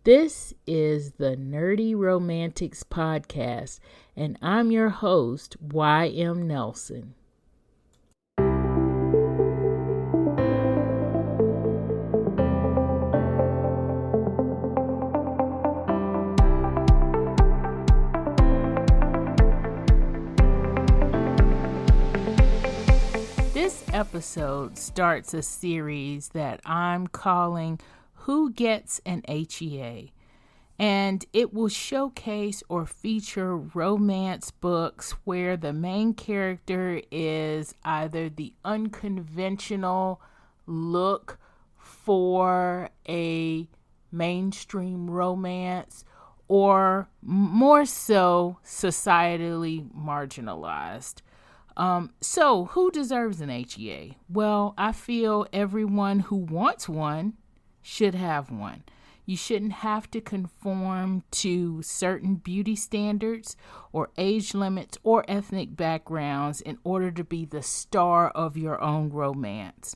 This is the Nerdy Romantics podcast, and I'm your host, Y.M. Nelson. This episode starts a series that I'm calling Who Gets an HEA? And it will showcase or feature romance books where the main character is either the unconventional look for a mainstream romance or more so societally marginalized. So who deserves an HEA? Well, I feel everyone who wants one should have one. You shouldn't have to conform to certain beauty standards or age limits or ethnic backgrounds in order to be the star of your own romance.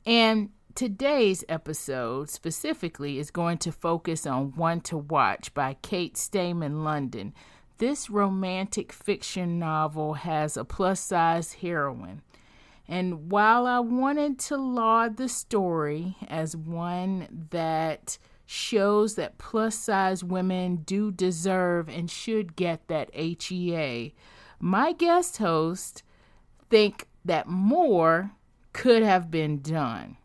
And today's episode specifically is going to focus on One to Watch by Kate Stayman-London. This romantic fiction novel has a plus-size heroine. And while I wanted to laud the story as one that shows that plus-size women do deserve and should get that HEA, my guest host think that more could have been done.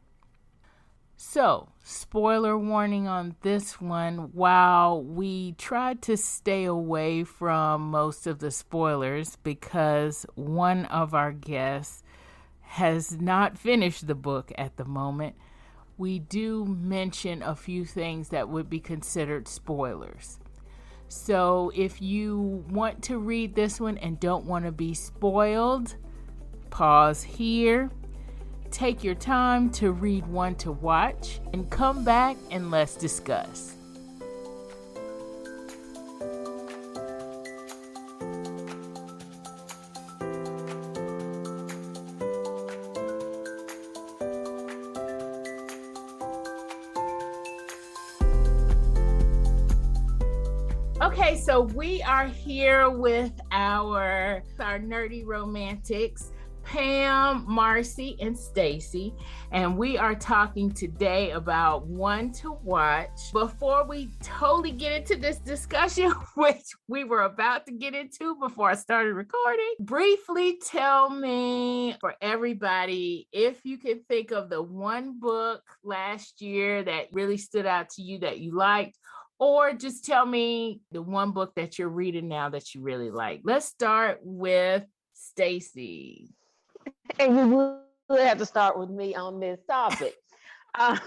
So, spoiler warning on this one. While we tried to stay away from most of the spoilers because one of our guests has not finished the book at the moment, we do mention a few things that would be considered spoilers. So if you want to read this one and don't want to be spoiled, pause here, take your time to read One to Watch, and come back and let's discuss. Okay, so we are here with our Nerdy Romantics, Pam, Marcie, and Staci, and we are talking today about One to Watch. Before we totally get into this discussion, which we were about to get into before I started recording, briefly tell me, for everybody, if you could think of the one book last year that really stood out to you that you liked, or just tell me the one book that you're reading now that you really like. Let's start with Staci. And you would have to start with me on this topic. Well,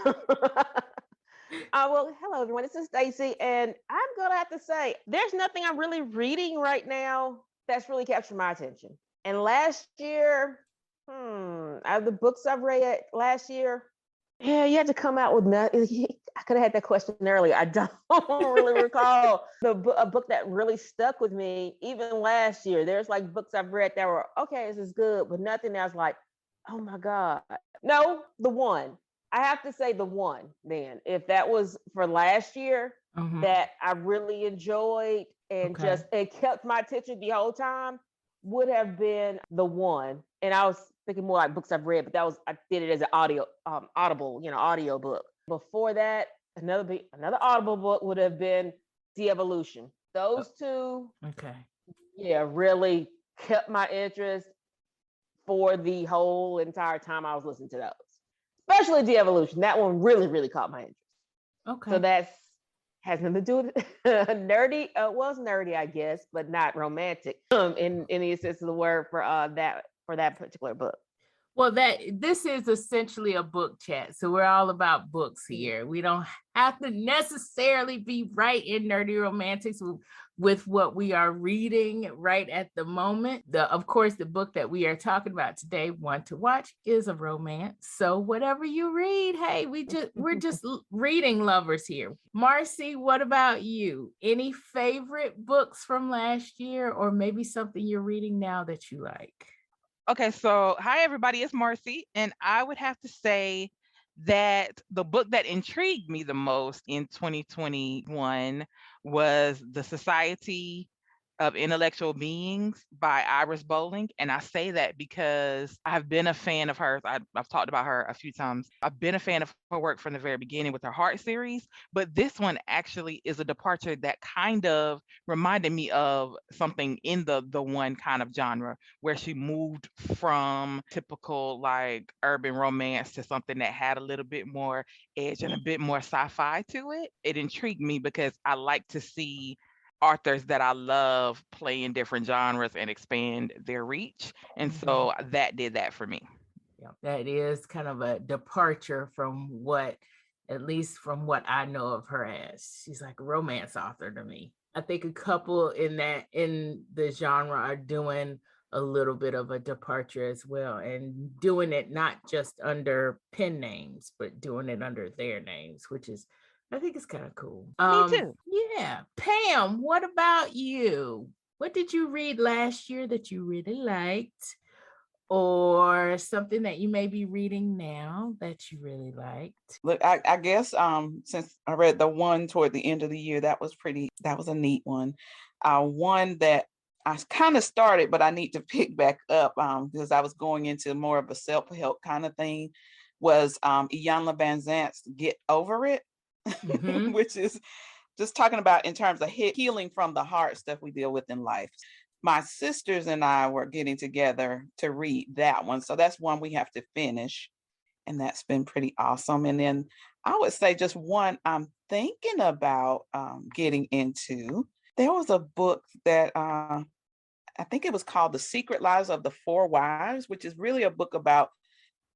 hello everyone, this is Staci, and I'm gonna have to say there's nothing I'm really reading right now that's really captured my attention. And last year, out of the books I've read last year, yeah, you had to come out with nothing. I could have had that question earlier. I don't really recall a book that really stuck with me even last year. There's like books I've read that were, okay, this is good, but nothing that was like, oh my God. No, the one. I have to say the one then. If that was for last year, that I really enjoyed and it kept my attention the whole time, would have been the one. And I was thinking more like books I've read, but I did it as an audible, audio book. Before that, another audible book would have been De-Evolution. Those two, really kept my interest for the whole entire time I was listening to those. Especially De-Evolution. That one really, really caught my interest. Okay. So that has nothing to do with nerdy. Was nerdy, I guess, but not romantic in the sense of the word for that particular book. Well, this is essentially a book chat. So we're all about books here. We don't have to necessarily be right in Nerdy Romantics with what we are reading right at the moment. Of course, the book that we are talking about today, One to Watch, is a romance. So whatever you read, hey, we're just reading lovers here. Marcie, what about you? Any favorite books from last year, or maybe something you're reading now that you like? Okay, so hi everybody, it's Marcie, and I would have to say that the book that intrigued me the most in 2021 was The Society of Intellectual Beings by Iris Bowling. And I say that because I've been a fan of hers. I've talked about her a few times. I've been a fan of her work from the very beginning with her Heart series, but this one actually is a departure that kind of reminded me of something in the one kind of genre where she moved from typical like urban romance to something that had a little bit more edge and a bit more sci-fi to it. It intrigued me because I like to see authors that I love play in different genres and expand their reach. And so that did that for me. Yeah, that is kind of a departure from what, at least from what I know of her as. She's like a romance author to me. I think a couple in the genre are doing a little bit of a departure as well, and doing it not just under pen names, but doing it under their names, which is, I think it's kind of cool. Me too. Yeah. Pam, what about you? What did you read last year that you really liked? Or something that you may be reading now that you really liked? Look, I guess since I read the one toward the end of the year, that was a neat one. One that I kind of started, but I need to pick back up because I was going into more of a self-help kind of thing, was Iyanla Vanzant's Get Over It, which is just talking about in terms of healing from the hard stuff we deal with in life. My sisters and I were getting together to read that one. So that's one we have to finish. And that's been pretty awesome. And then I would say just one I'm thinking about getting into. There was a book that I think it was called The Secret Lives of the Four Wives, which is really a book about,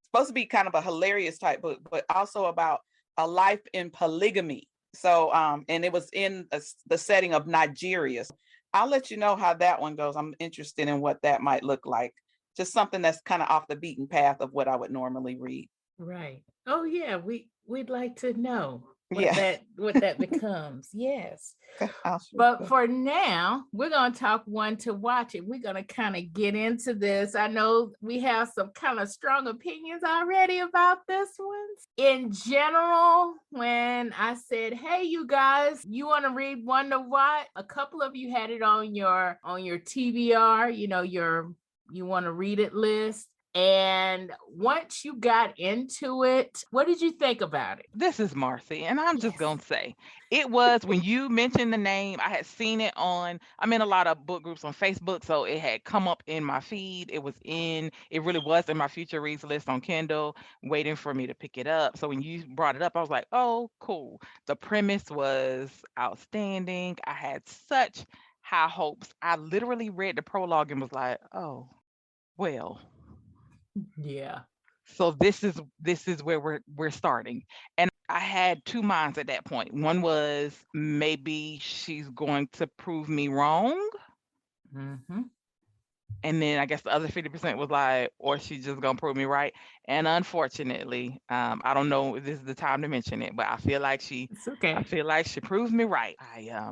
supposed to be kind of a hilarious type book, but also about a life in polygamy. So, and it was in the setting of Nigeria. I'll let you know how that one goes. I'm interested in what that might look like. Just something that's kind of off the beaten path of what I would normally read. Right. Oh yeah, we'd like to know what Yeah. that becomes. Yes. Okay, But for now, we're going to talk one to watch it. We're going to kind of get into this. I know we have some kind of strong opinions already about this one. In general, when I said, "Hey, you guys, you want to read one to watch?" A couple of you had it on your TBR, you want to read it list. And once you got into it, what did you think about it? This is Marcie, and I'm just going to say it was when you mentioned the name, I had seen it I'm in a lot of book groups on Facebook, so it had come up in my feed. It really was in my future reads list on Kindle, waiting for me to pick it up. So when you brought it up, I was like, oh, cool. The premise was outstanding. I had such high hopes. I literally read the prologue and was like, oh, well. Yeah. So this is where we're starting. And I had two minds at that point. One was maybe she's going to prove me wrong. And then I guess the other 50% was like, or she's just gonna prove me right. And unfortunately, I don't know if this is the time to mention it, but I feel like It's okay. I feel like she proved me right. Yeah.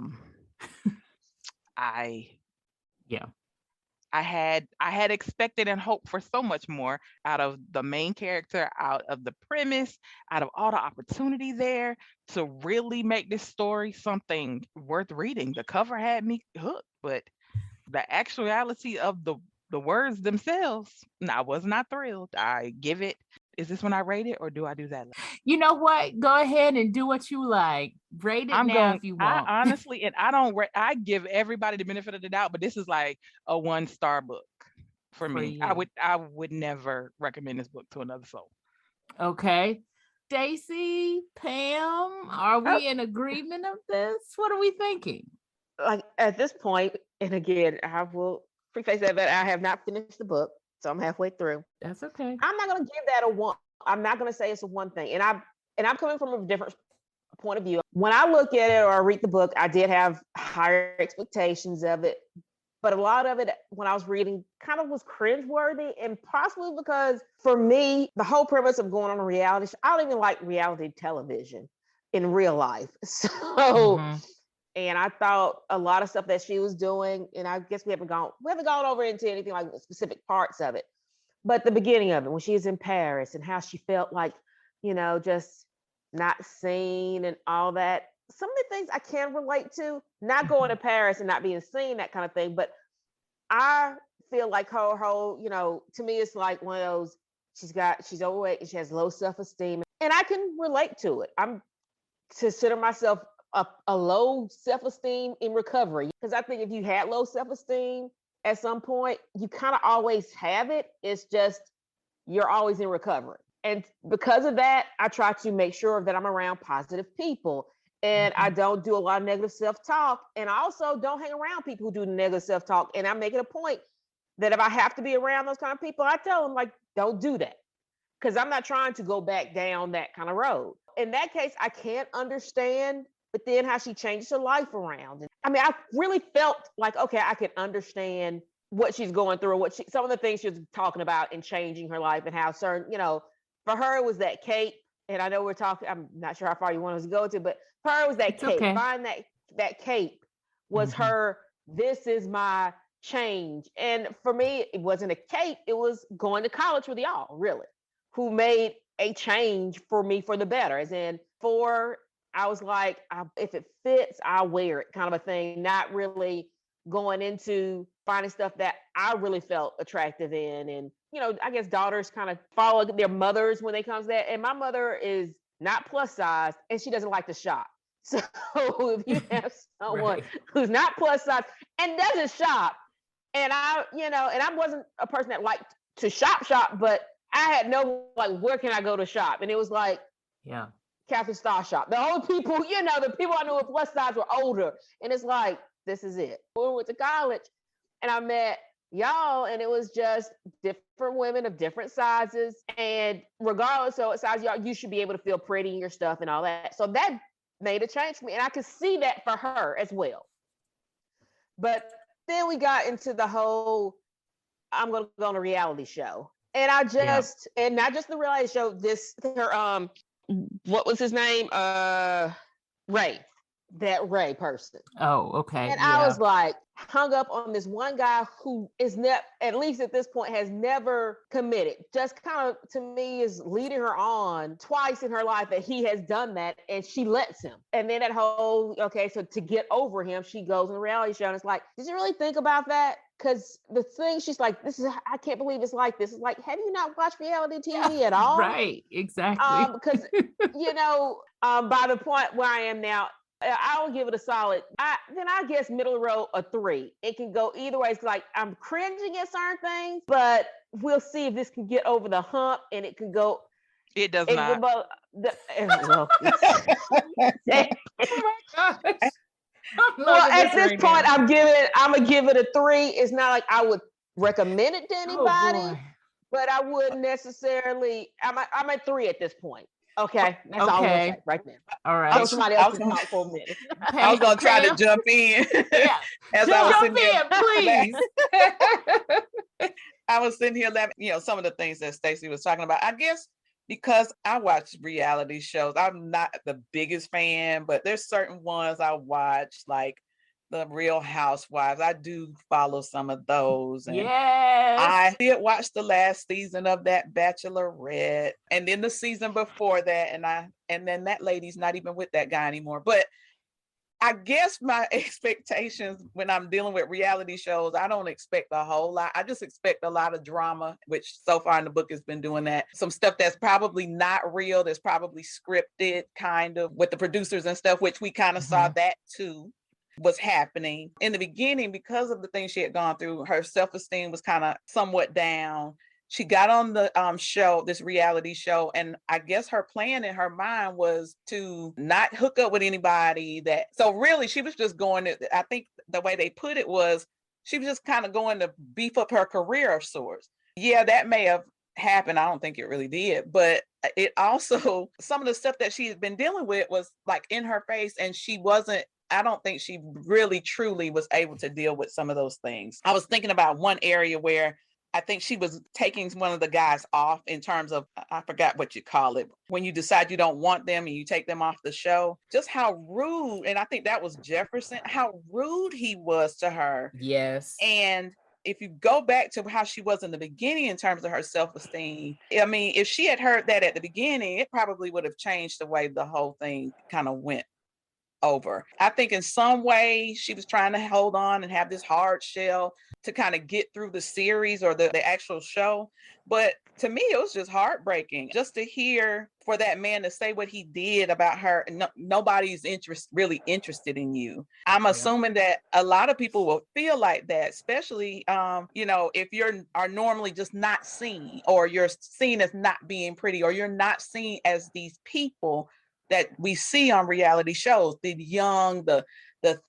I had expected and hoped for so much more out of the main character, out of the premise, out of all the opportunity there to really make this story something worth reading. The cover had me hooked, but the actuality of the words themselves, I was not thrilled. I give it. Is this when I rate it, or do I do that later? You know what? Go ahead and do what you like. Rate it if you want. I honestly, and I don't. I give everybody the benefit of the doubt, but this is like a 1-star book for me. You. I would never recommend this book to another soul. Okay. Staci, Pam, are we in agreement of this? What are we thinking? Like at this point, and again, I will preface that I have not finished the book, so I'm halfway through. That's okay. I'm not going to give that a 1. I'm not going to say it's a 1 thing, and I'm coming from a different point of view. When I look at it or I read the book, I did have higher expectations of it, but a lot of it when I was reading kind of was cringeworthy, and possibly because for me, the whole premise of going on a reality show, I don't even like reality television in real life. So, and I thought a lot of stuff that she was doing, and I guess we haven't gone over into anything like the specific parts of it, but the beginning of it, when she was in Paris and how she felt like just not seen and all that. Some of the things I can relate to, not going to Paris and not being seen, that kind of thing. But I feel like her whole, to me, it's like one of those, she's overweight and she has low self-esteem. And I can relate to it. I'm consider myself a low self-esteem in recovery. Because I think if you had low self-esteem at some point, you kind of always have it. It's just, you're always in recovery. And because of that, I try to make sure that I'm around positive people. And I don't do a lot of negative self-talk. And I also don't hang around people who do negative self-talk. And I make it a point that if I have to be around those kind of people, I tell them, like, don't do that. Because I'm not trying to go back down that kind of road. In that case, I can't understand, but then how she changes her life around. I mean, I really felt like, okay, I could understand what she's going through, some of the things she was talking about and changing her life, and how certain, for her it was that cape. And I know I'm not sure how far you want us to go to, but for her it was that It's cape. okay. Find that cape was her, this is my change. And for me, it wasn't a cape, it was going to college with y'all, really, who made a change for me for the better. As in, I was like, if it fits, I'll wear it, kind of a thing. Not really going into finding stuff that I really felt attractive in. And, I guess daughters kind of follow their mothers when they come to that. And my mother is not plus size and she doesn't like to shop. So if you have someone who's not plus size and doesn't shop, and I wasn't a person that liked to shop, but I had no, like, where can I go to shop? And it was like, Catherine Starr shop. The old people, the people I knew with plus size were older. And it's like, this is it. We went to college and I met y'all, and it was just different women of different sizes. And regardless of what size y'all, you should be able to feel pretty in your stuff and all that. So that made a change for me. And I could see that for her as well. But then we got into the whole, I'm going to go on a reality show. And I just, and not just the reality show, what was his name? Ray. That Ray person. Oh, okay. And I was like, hung up on this one guy who is at least at this point, has never committed. Just kind of, to me, is leading her on twice in her life that he has done that, and she lets him. And then that whole, so to get over him, she goes on a reality show, and it's like, did you really think about that? Because the thing, she's like, I can't believe it's like this. It's like, have you not watched reality TV at all? Right, exactly. Because, by the point where I am now, I will give it a solid, I guess middle row, a 3. It can go either way. It's like, I'm cringing at certain things, but we'll see if this can get over the hump, and it can go. It does not. Oh my gosh. Well, at this point, I'm gonna give it a 3. It's not like I would recommend it to anybody, but I wouldn't necessarily. I'm at 3 at this point. Okay, that's all I'm gonna say right there. All right. Somebody else can talk for a minute. I was gonna try to jump in. Yeah, jump in, please. I was sitting here laughing, some of the things that Staci was talking about. I guess because I watch reality shows, I'm not the biggest fan, but there's certain ones I watch, like the Real Housewives. I do follow some of those. And I did watch the last season of that Bachelorette, and then the season before that, and then that lady's not even with that guy anymore. But I guess my expectations when I'm dealing with reality shows, I don't expect a whole lot. I just expect a lot of drama, which so far in the book has been doing that. Some stuff that's probably not real, that's probably scripted, kind of, with the producers and stuff, which we kind of saw that too was happening in the beginning. Because of the things she had gone through, her self-esteem was kind of somewhat down. She got on the show, this reality show, and I guess her plan in her mind was to not hook up with anybody. So really, she was just going to, I think the way they put it was, she was just kind of going to beef up her career of sorts. Yeah, that may have happened. I don't think it really did, but it also, some of the stuff that she had been dealing with was like in her face, and I don't think she really truly was able to deal with some of those things. I was thinking about one area where I think she was taking one of the guys off, in terms of, I forgot what you call it, when you decide you don't want them and you take them off the show. Just how rude, and I think that was Jefferson, how rude he was to her. Yes. And if you go back to how she was in the beginning in terms of her self-esteem, I mean, if she had heard that at the beginning, it probably would have changed the way the whole thing kind of went over. I think in some way she was trying to hold on and have this hard shell to kind of get through the series or the actual show. But to me, it was just heartbreaking just to hear for that man to say what he did about her. No, nobody's really interested in you. I'm assuming that a lot of people will feel like that, especially, if are normally just not seen, or you're seen as not being pretty, or you're not seen as these people that we see on reality shows, the young, the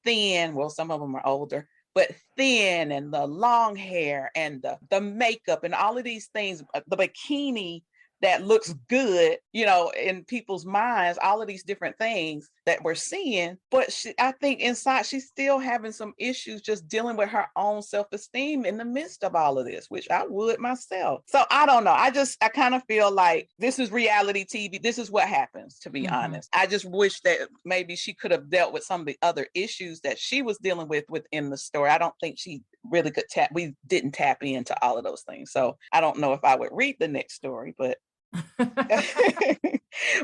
thin, well, some of them are older, but thin, and the long hair, and the makeup, and all of these things, the bikini that looks good, in people's minds, all of these different things that we're seeing. But I think inside she's still having some issues just dealing with her own self-esteem in the midst of all of this, which I would myself. So I don't know. I kind of feel like this is reality TV. This is what happens, to be honest. I just wish that maybe she could have dealt with some of the other issues that she was dealing with within the story. I don't think she really could we didn't tap into all of those things. So I don't know if I would read the next story, but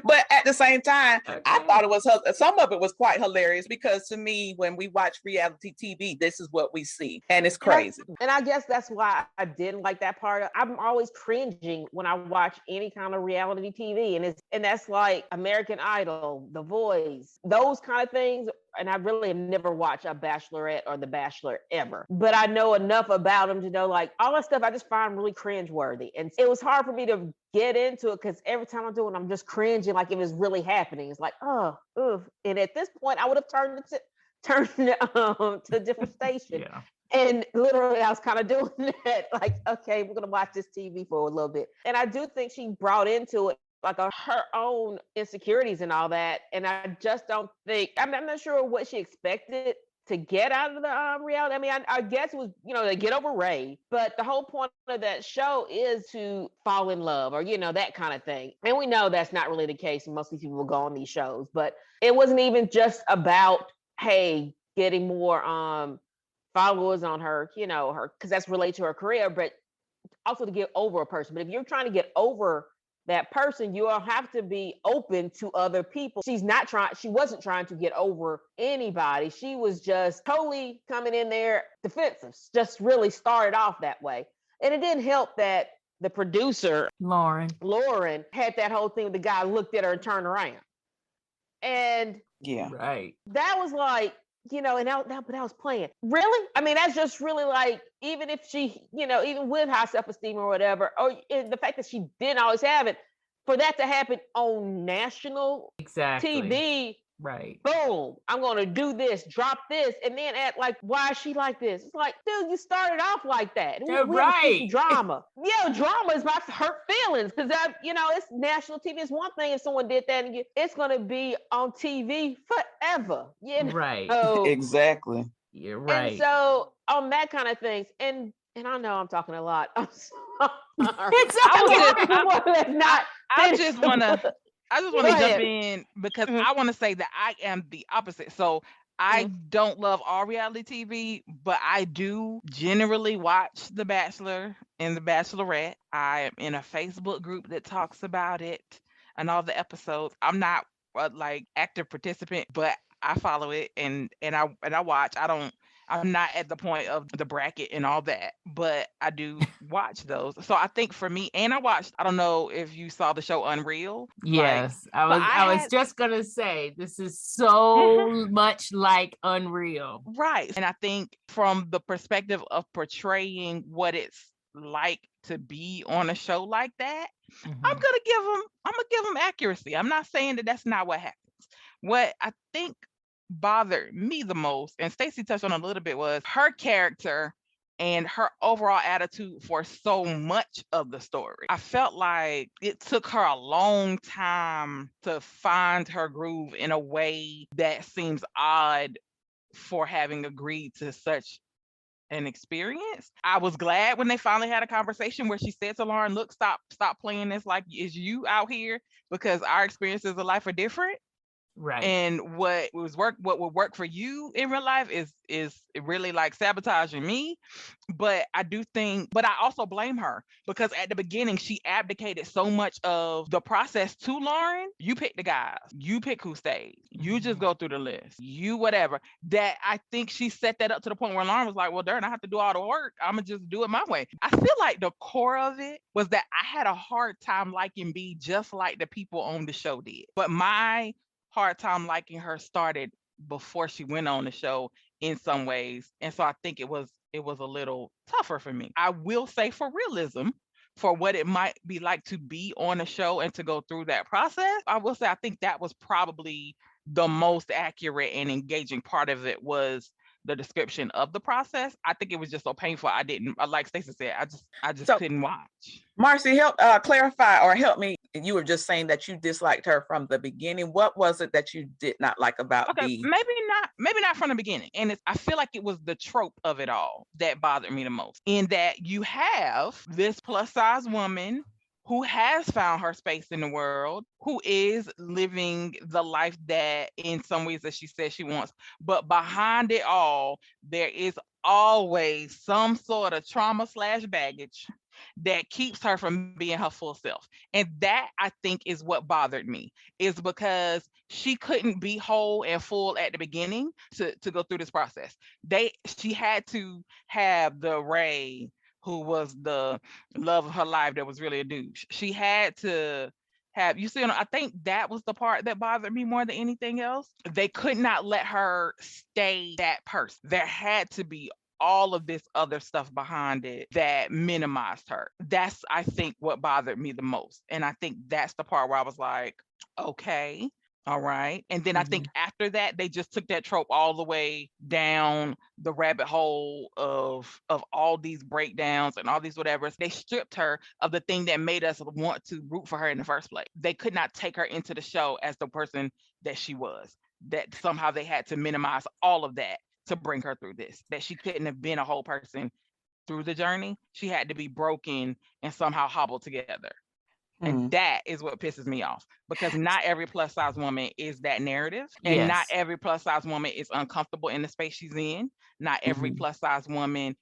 but at the same time, I thought it was some of it was quite hilarious, because to me, when we watch reality TV, this is what we see, and it's crazy. And I guess that's why I didn't like that part. I'm always cringing when I watch any kind of reality TV, and that's like American Idol, The Voice, those kind of things. And I really have never watched a Bachelorette or The Bachelor ever, but I know enough about them to know, like, all that stuff I just find really cringeworthy. And it was hard for me to get into it, because every time I do it, I'm just cringing like it was really happening. It's like, oh, oof. And at this point, I would have turned to a different station. Yeah. And literally, I was kind of doing that. Like, okay, we're going to watch this TV for a little bit. And I do think she brought into it like her own insecurities and all that. And I just don't think, I'm not sure what she expected to get out of the reality. I mean, I guess it was, to get over Ray, but the whole point of that show is to fall in love, or, that kind of thing. And we know that's not really the case. Most of these people will go on these shows, but it wasn't even just about, hey, getting more followers on her, because that's related to her career, but also to get over a person. But if you're trying to get over that person, you'll have to be open to other people. She wasn't trying to get over anybody. She was just totally coming in there defensive, just really started off that way. And it didn't help that the producer, Lauren, had that whole thing with the guy looked at her and turned around. And that was like, and that was playing. Really? I mean, that's just really like, even if she, even with high self-esteem or whatever, or the fact that she didn't always have it, for that to happen on national TV, right? Boom, I'm going to do this, drop this, and then act like, why is she like this? It's like, dude, you started off like that. We right. Drama. Drama is about to hurt feelings, because it's national TV. It's one thing if someone did that, and it's going to be on TV forever. Right. Exactly. You're right. And so on that kind of things, and I know I'm talking a lot. I'm sorry. I just want to jump in, because I want to say that I am the opposite. So I don't love all reality TV, but I do generally watch The Bachelor and The Bachelorette. I am in a Facebook group that talks about it and all the episodes. I'm not like active participant, but I follow it and I watch. I'm not at the point of the bracket and all that, but I do watch those. So I think for me, and I don't know if you saw the show Unreal. Yes, I was just gonna say, this is so much like Unreal. Right. And I think from the perspective of portraying what it's like to be on a show like that, I'm gonna give them accuracy. I'm not saying that that's not what happens. What I think bothered me the most, and Staci touched on a little bit, was her character and her overall attitude for so much of the story. I felt like it took her a long time to find her groove in a way that seems odd for having agreed to such an experience. I was glad when they finally had a conversation where she said to Lauren, look, stop playing this like it's you out here, because our experiences of life are different. Right. And what would work for you in real life is really like sabotaging me. But I do think, but I also blame her because at the beginning she abdicated so much of the process to Lauren. You pick the guys, you pick who stays, you just go through the list, you whatever. That I think she set that up to the point where Lauren was like, well, darn, I have to do all the work. I'm gonna just do it my way. I feel like the core of it was that I had a hard time liking B just like the people on the show did. But my hard time liking her started before she went on the show in some ways. And so I think it was a little tougher for me. I will say for realism, for what it might be like to be on a show and to go through that process, I will say I think that was probably the most accurate and engaging part of it was the description of the process. I think it was just so painful. I didn't, like Staci said, I just couldn't watch. Marcie, help clarify or help me. You were just saying that you disliked her from the beginning. What was it that you did not like about B? Maybe not from the beginning. And I feel like it was the trope of it all that bothered me the most. In that you have this plus size woman who has found her space in the world, who is living the life that in some ways that she says she wants. But behind it all, there is always some sort of trauma / baggage that keeps her from being her full self. And that I think is what bothered me, is because she couldn't be whole and full at the beginning to go through this process. She had to have the Ray who was the love of her life that was really a douche. She had to have, you see, I think that was the part that bothered me more than anything else. They could not let her stay that person. There had to be all of this other stuff behind it that minimized her. That's, I think, what bothered me the most. And I think that's the part where I was like, okay, all right. And then I think after that, they just took that trope all the way down the rabbit hole of all these breakdowns and all these whatever. They stripped her of the thing that made us want to root for her in the first place. They could not take her into the show as the person that she was. That somehow they had to minimize all of that to bring her through this. That she couldn't have been a whole person through the journey. She had to be broken and somehow hobbled together. And that is what pisses me off, because not every plus size woman is that narrative. And not every plus size woman is uncomfortable in the space she's in. Not every plus size woman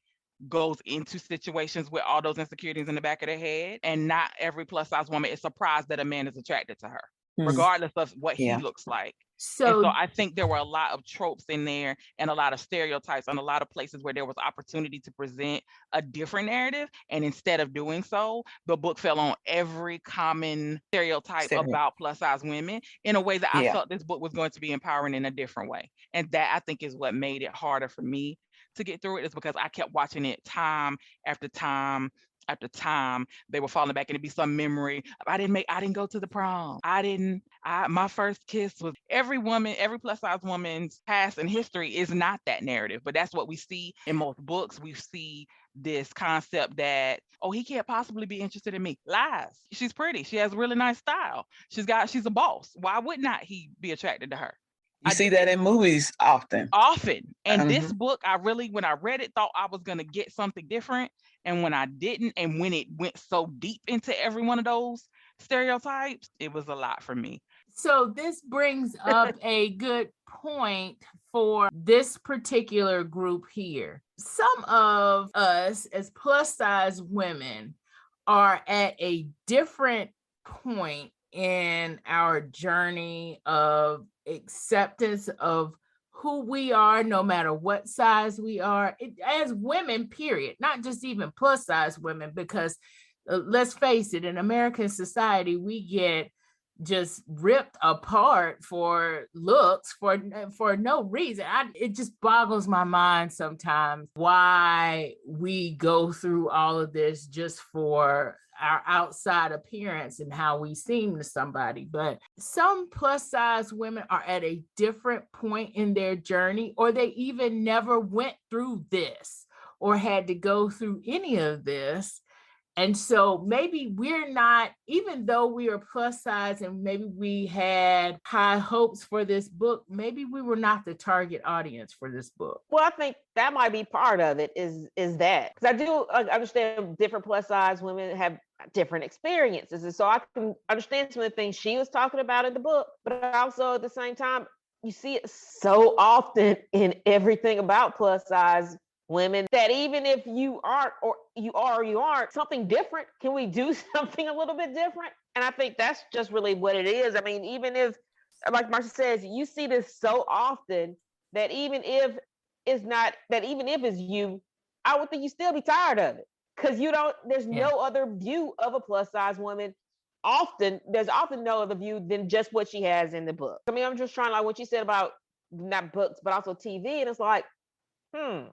goes into situations with all those insecurities in the back of their head. And not every plus size woman is surprised that a man is attracted to her, regardless of what he looks like. So I think there were a lot of tropes in there and a lot of stereotypes and a lot of places where there was opportunity to present a different narrative. And instead of doing so, the book fell on every common stereotype about plus size women in a way that I felt this book was going to be empowering in a different way. And that, I think, is what made it harder for me to get through it, is because I kept watching it time after time after time. They were falling back, and it'd be some memory. I didn't go to the prom. My first kiss was. Every plus size woman's past and history is not that narrative, but that's what we see in most books. We see this concept that, oh, he can't possibly be interested in me. Lies. She's pretty. She has really nice style. She's a boss. Why would not he be attracted to her? You see that in movies often. And this book, when I read it, thought I was going to get something different. And when I didn't, and when it went so deep into every one of those stereotypes, it was a lot for me. So this brings up a good point for this particular group here. Some of us as plus size women are at a different point in our journey of acceptance of who we are, no matter what size we are, as women, period, not just even plus size women, because let's face it, in American society, we get just ripped apart for looks for no reason. It just boggles my mind sometimes why we go through all of this just for our outside appearance and how we seem to somebody. But some plus size women are at a different point in their journey, or they even never went through this or had to go through any of this. And so maybe we're not, even though we are plus size and maybe we had high hopes for this book, maybe we were not the target audience for this book. Well, I think that might be part of it, is that. Because I do understand different plus size women have different experiences. And so I can understand some of the things she was talking about in the book, but also at the same time, you see it so often in everything about plus size women that even if you aren't, or you are, or you aren't, something different, can we do something a little bit different? And I think that's just really what it is. I mean, even if, like Marcia says, you see this so often that even if it's you, I would think you still be tired of it, because there's no other view of a plus size woman. There's often no other view than just what she has in the book. I mean, I'm just trying, like what you said about not books but also TV, and it's like,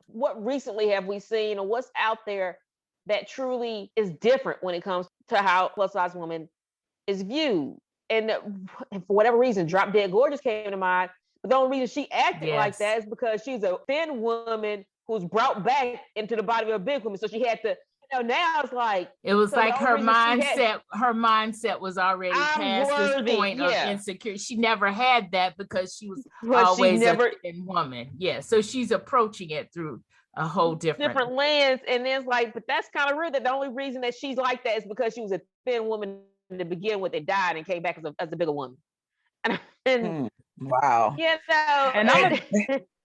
what recently have we seen, or what's out there that truly is different when it comes to how plus size woman is viewed? And for whatever reason, Drop Dead Gorgeous came to mind. But the only reason she acted like that is because she's a thin woman who's brought back into the body of a big woman. So she had to, now it's like, it was so like her mindset was already past this point of insecurity. She never had that because she was always a thin woman. Yeah. So she's approaching it through a whole different lens. And then it's like, but that's kind of rude that the only reason that she's like that is because she was a thin woman to begin with, that died and came back as a bigger woman. And wow. Yeah, no.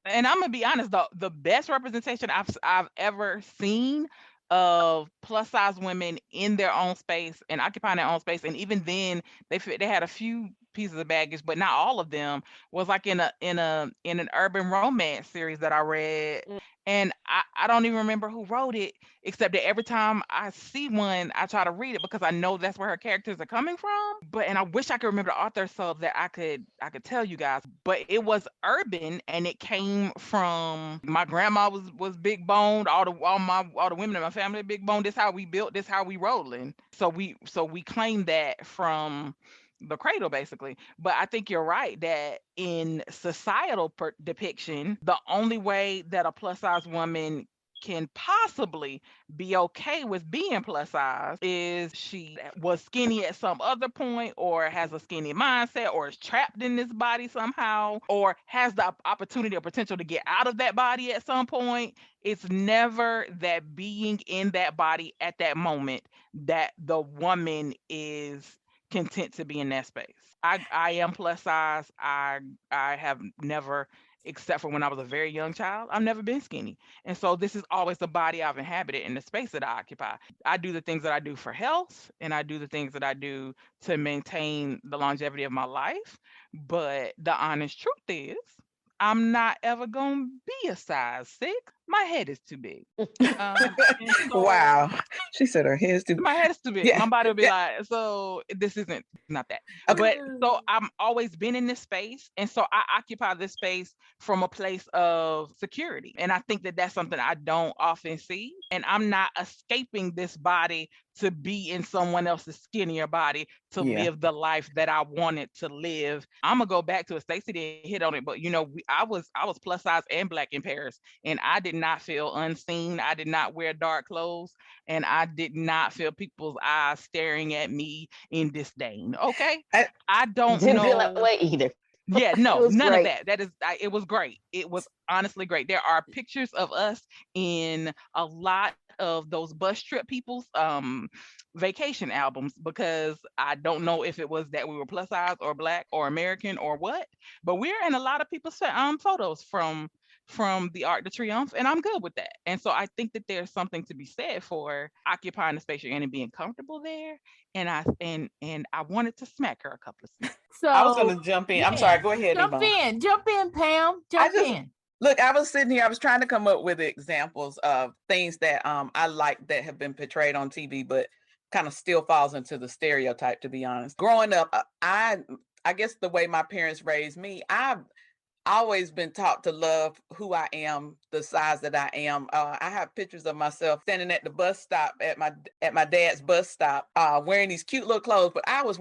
And I'm gonna be honest, the best representation I've ever seen of plus size women in their own space and occupying their own space, and even then they had a few pieces of baggage, but not all of them, was like in an urban romance series that I read. And I don't even remember who wrote it, except that every time I see one, I try to read it because I know that's where her characters are coming from. And I wish I could remember the author so that I could tell you guys. But it was urban, and it came from, my grandma was big boned. All the women in my family big boned. This how we built. This how we rolling. So we claim that from the cradle, basically. But I think you're right that in societal depiction, the only way that a plus size woman can possibly be okay with being plus size is she was skinny at some other point, or has a skinny mindset, or is trapped in this body somehow, or has the opportunity or potential to get out of that body at some point. It's never that being in that body at that moment that the woman is content to be in that space. I am plus size. I have never, except for when I was a very young child, I've never been skinny. And so this is always the body I've inhabited and the space that I occupy. I do the things that I do for health, and I do the things that I do to maintain the longevity of my life. But the honest truth is, I'm not ever going to be a size 6. My head is too big. Wow. She said her head is too big. My head is too big. Yeah. My body will be like, so this isn't not that. Okay. But so I'm always been in this space. And so I occupy this space from a place of security. And I think that that's something I don't often see. And I'm not escaping this body to be in someone else's skinnier body to live the life that I wanted to live. I'm gonna go back to it. Staci didn't hit on it, but I was plus size and Black in Paris, and I did not feel unseen. I did not wear dark clothes, and I did not feel people's eyes staring at me in disdain. Okay, I don't didn't know. feel that way either. Yeah, no, none of that. It was great. It was honestly great. There are pictures of us in a lot of those bus trip people's vacation albums, because I don't know if it was that we were plus size or Black or American or what, but we're in a lot of people's photos from the Arc de Triomphe, and I'm good with that. And so I think that there's something to be said for occupying the space you're in and being comfortable there. And I wanted to smack her a couple of times. So I was going to jump in. I'm sorry. Go ahead. Jump in, Pam. Jump in. Look, I was sitting here. I was trying to come up with examples of things that I like that have been portrayed on TV, but kind of still falls into the stereotype, to be honest. Growing up, I guess the way my parents raised me, I've always been taught to love who I am, the size that I am. I have pictures of myself standing at the bus stop at my dad's bus stop, wearing these cute little clothes. But I was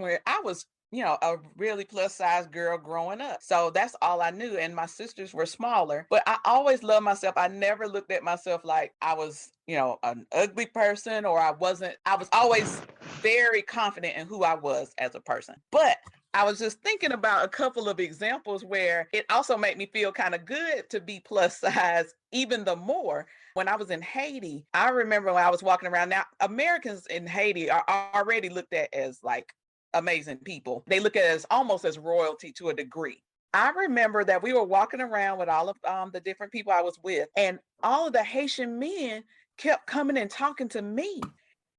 a really plus size girl growing up. So that's all I knew. And my sisters were smaller, but I always loved myself. I never looked at myself like I was, an ugly person, or I was always very confident in who I was as a person. But I was just thinking about a couple of examples where it also made me feel kind of good to be plus size even the more. When I was in Haiti, I remember when I was walking around. Now, Americans in Haiti are already looked at as like amazing people. They look at it as almost as royalty to a degree. I remember that we were walking around with all of the different people I was with, and all of the Haitian men kept coming and talking to me.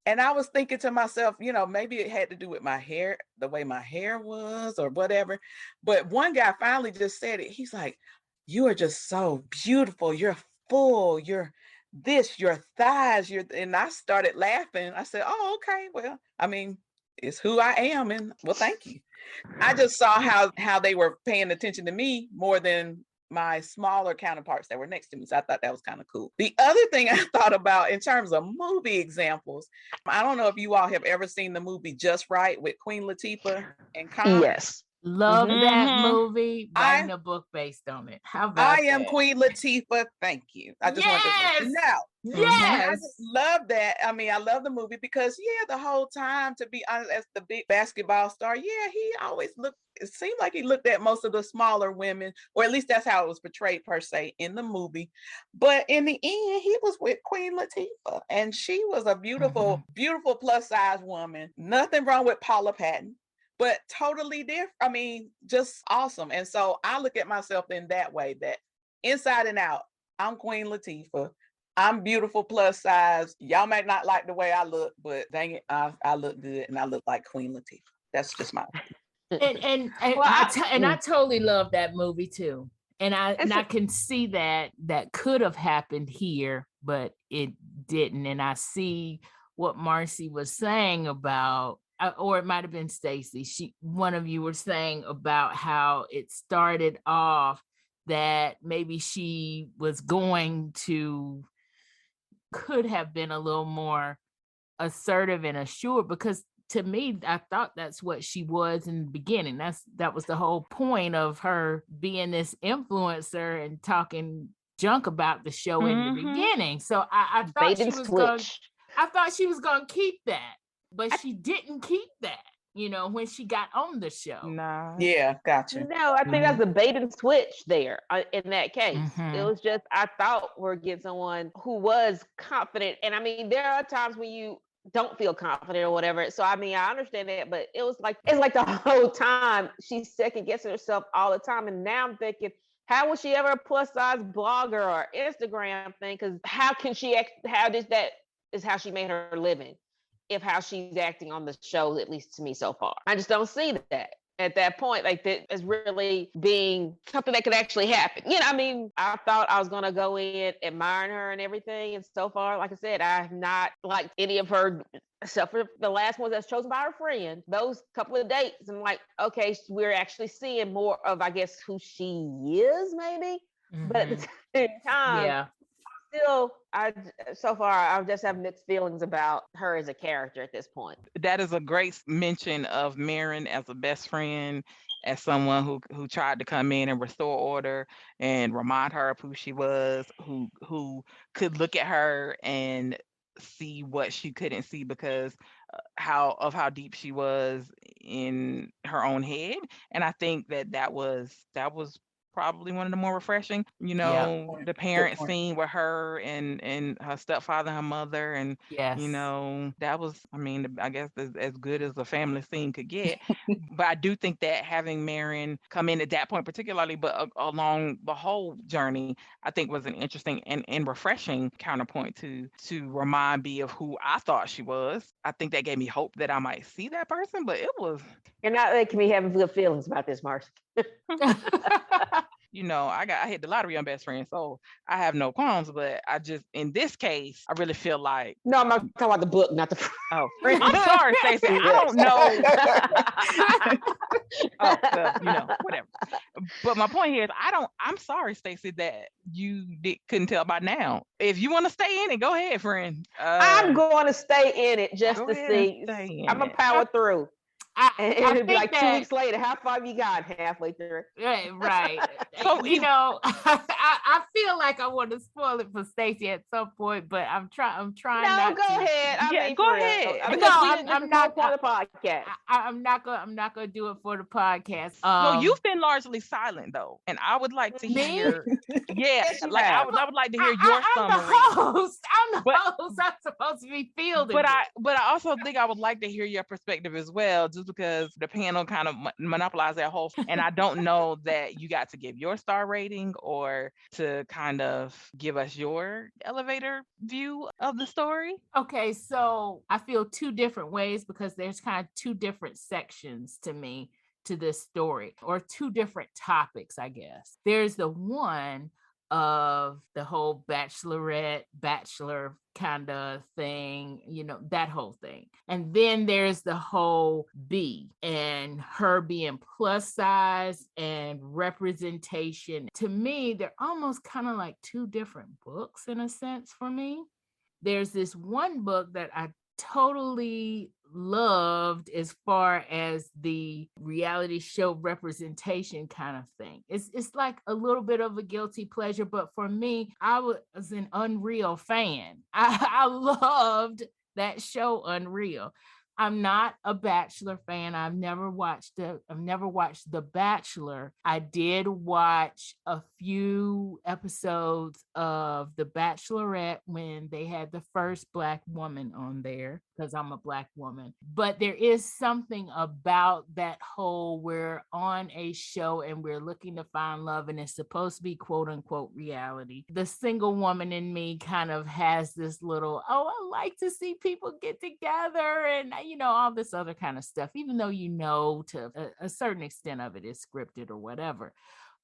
And I was thinking to myself, maybe it had to do with my hair, the way my hair was or whatever. But one guy finally just said it. He's like, "You are just so beautiful. You're full. You're this, your thighs." And I started laughing. I said, "Oh, okay. Well, I mean, it's who I am. And well, thank you." I just saw how they were paying attention to me more than my smaller counterparts that were next to me. So I thought that was kind of cool. The other thing I thought about in terms of movie examples, I don't know if you all have ever seen the movie Just Right with Queen Latifah and Khan. Yes. Love that Mhm. movie. Writing a book based on it. How about I am that? Queen Latifah. Thank you. I just wanted to let you know. Yes. I just love that. I mean, I love the movie because, the whole time, to be honest, as the big basketball star, he always looked, it seemed like he looked at most of the smaller women, or at least that's how it was portrayed per se in the movie. But in the end, he was with Queen Latifah, and she was a beautiful, beautiful plus size woman. Nothing wrong with Paula Patton, but totally different. I mean, just awesome. And so I look at myself in that way, that inside and out, I'm Queen Latifah. I'm beautiful plus size. Y'all might not like the way I look, but dang it, I look good and I look like Queen Latifah. That's just my and Well, I totally love that movie too. And I can see that could have happened here, but it didn't. And I see what Marcie was saying about, or it might have been Staci. One of you were saying about how it started off that maybe she was could have been a little more assertive and assured, because to me, I thought that's what she was in the beginning. That was the whole point of her being this influencer and talking junk about the show in the beginning. So I thought she was going to keep that, but she didn't keep that, when she got on the show. Nah. Yeah, gotcha. No, I think that's the bait and switch there in that case. Mhm. It was just, I thought we're getting someone who was confident. And I mean, there are times when you don't feel confident or whatever. So I mean, I understand that, but it's like the whole time she's second guessing herself all the time. And now I'm thinking, how was she ever a plus size blogger or Instagram thing? Because how can she act? That is how she made her living. If how she's acting on the show, at least to me so far, I just don't see that at that point, like that is really being something that could actually happen. I mean, I thought I was going to go in admiring her and everything. And so far, like I said, I have not liked any of her, except for the last one that's chosen by her friend. Those couple of dates, I'm like, okay, we're actually seeing more of, I guess, who she is, maybe. But at the same time, still, so far, I just have mixed feelings about her as a character at this point. That is a great mention of Marin as a best friend, as someone who tried to come in and restore order and remind her of who she was, who could look at her and see what she couldn't see because how deep she was in her own head. And I think that was probably one of the more refreshing, the parent scene with her and her stepfather, her mother, and that was, I mean, I guess as good as a family scene could get. But I do think that having Marin come in at that point particularly, but along the whole journey, I think was an interesting and refreshing counterpoint to remind me of who I thought she was. I think that gave me hope that I might see that person, but it was... You're not making me have good feelings about this, Marcie. I hit the lottery on best friend, so I have no qualms. But I just, in this case, I really feel like... No, I'm not talking about the book, not the friend. I'm sorry, Staci. I don't know. Whatever. But my point here is, I'm sorry, Staci, that you couldn't tell by now. If you want to stay in it, go ahead, friend. I'm going to stay in it just to see. I'm going to power through. And it'll be like 2 weeks later. How far have you got? Halfway through. Right. So, I feel like I want to spoil it for Staci at some point, but I'm trying No, not go to. ahead. I Yeah, mean, go for real. ahead. Because No, this I'm is the not. whole point of the podcast. I'm not gonna do it for the podcast. Well, you've been largely silent though, and I would like to Me? hear. Yeah, Yes, you like have. I would like to hear your I'm the summary. host. I'm the But host. I'm supposed to be fielding but I it. but I also think I would like to hear your perspective as well, just because the panel kind of monopolized that whole, and I don't know that you got to give your star rating or to kind of give us your elevator view of the story. Okay, so I feel two different ways because there's kind of two different sections to me to this story, or two different topics, I guess. There's the one of the whole bachelorette, bachelor kind of thing, that whole thing. And then there's the whole B and her being plus size and representation. To me, they're almost kind of like two different books in a sense for me. There's this one book that I totally loved as far as the reality show representation kind of thing. It's like a little bit of a guilty pleasure, but for me, I was an Unreal fan. I loved that show Unreal. I'm not a Bachelor fan. I've never watched The Bachelor. I did watch a few episodes of The Bachelorette when they had the first Black woman on there, because I'm a Black woman. But there is something about that whole, we're on a show and we're looking to find love and it's supposed to be quote unquote reality. The single woman in me kind of has this little, I like to see people get together and all this other kind of stuff, even though to a certain extent of it is scripted or whatever.